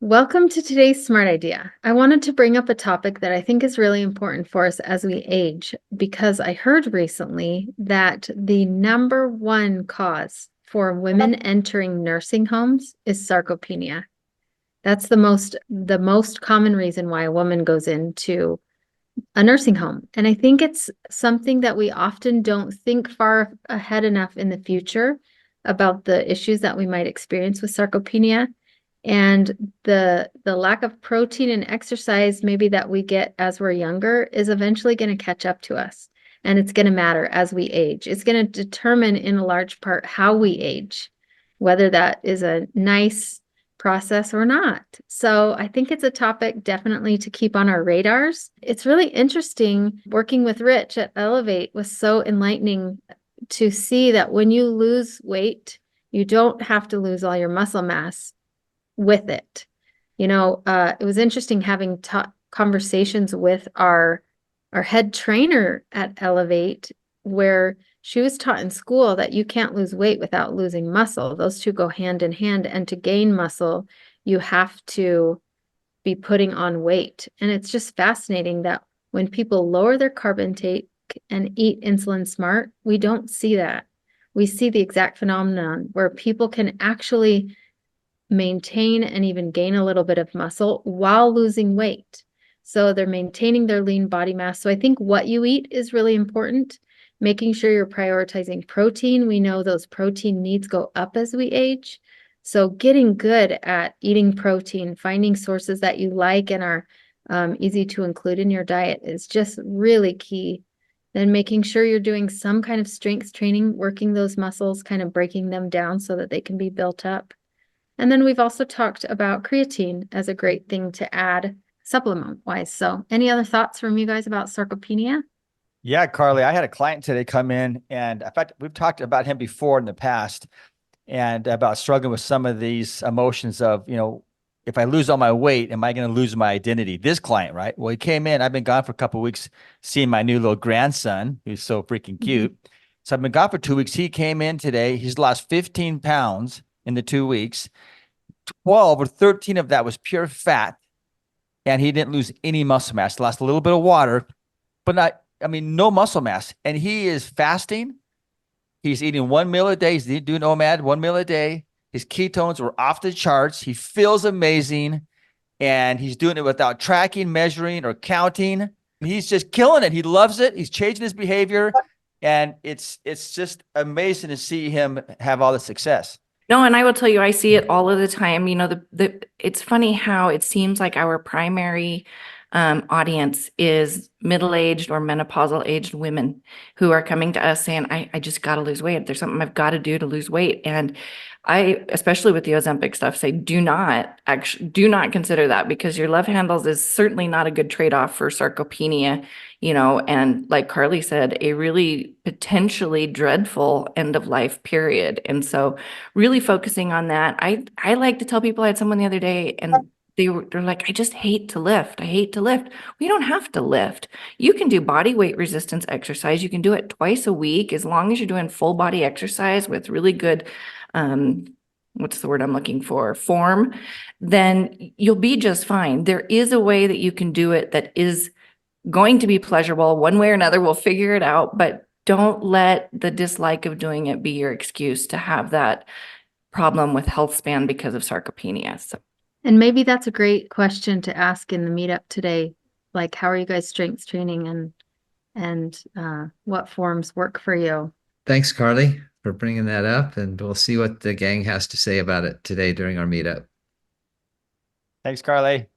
Welcome to today's Smart Idea. I wanted to bring up a topic that I think is really important for us as we age, because I heard recently that the number one cause for women entering nursing homes is sarcopenia. That's the most common reason why a woman goes into a nursing home. And I think it's something that we often don't think far ahead enough in the future about the issues that we might experience with sarcopenia. And the lack of protein and exercise maybe that we get as we're younger is eventually going to catch up to us. And it's going to matter as we age. It's going to determine in a large part how we age, whether that is a nice process or not. So I think it's a topic definitely to keep on our radars. It's really interesting. Working with Rich at Elevate was so enlightening to see that when you lose weight, you don't have to lose all your muscle mass with it. It was interesting having conversations with our head trainer at Elevate, where she was taught in school that you can't lose weight without losing muscle. Those two go hand in hand. And to gain muscle, you have to be putting on weight. And it's just fascinating that when people lower their carb intake and eat insulin smart, we don't see that. We see the exact phenomenon where people can actually maintain and even gain a little bit of muscle while losing weight. So they're maintaining their lean body mass. So I think what you eat is really important. Making sure you're prioritizing protein. We know those protein needs go up as we age. So getting good at eating protein, finding sources that you like and are easy to include in your diet is just really key. Then making sure you're doing some kind of strength training, working those muscles, kind of breaking them down so that they can be built up. And then we've also talked about creatine as a great thing to add supplement-wise. So any other thoughts from you guys about sarcopenia? Yeah, Carlie, I had a client today come in, and in fact, we've talked about him before in the past and about struggling with some of these emotions of, if I lose all my weight, am I going to lose my identity? This client, right? Well, he came in, I've been gone for a couple of weeks seeing my new little grandson, who's so freaking cute. So I've been gone for 2 weeks. He came in today. He's lost 15 pounds in the 2 weeks. 12 or 13 of that was pure fat, and he didn't lose any muscle mass. He lost a little bit of water, but no muscle mass. And he is fasting. He's eating 1 meal a day. He's doing OMAD 1 meal a day. His ketones were off the charts. He feels amazing. And he's doing it without tracking, measuring, or counting. He's just killing it. He loves it. He's changing his behavior. And it's just amazing to see him have all the success. No, and I will tell you, I see it all of the time. It's funny how it seems like our primary audience is middle-aged or menopausal aged women who are coming to us saying, I just got to lose weight. There's something I've got to do to lose weight. And I, especially with the Ozempic stuff, say, do not consider that, because your love handles is certainly not a good trade-off for sarcopenia, and like Carlie said, a really potentially dreadful end of life period. And so really focusing on that. I like to tell people, I had someone the other day and they're like, I just hate to lift. I hate to lift. We don't have to lift. You can do body weight resistance exercise. You can do it twice a week, as long as you're doing full body exercise with really good, what's the word I'm looking for? Form, then you'll be just fine. There is a way that you can do it that is going to be pleasurable one way or another. We'll figure it out, but don't let the dislike of doing it be your excuse to have that problem with health span because of sarcopenia. So. And maybe that's a great question to ask in the meetup today. Like, how are you guys strength training and what forms work for you? Thanks, Carlie, for bringing that up. And we'll see what the gang has to say about it today during our meetup. Thanks, Carlie.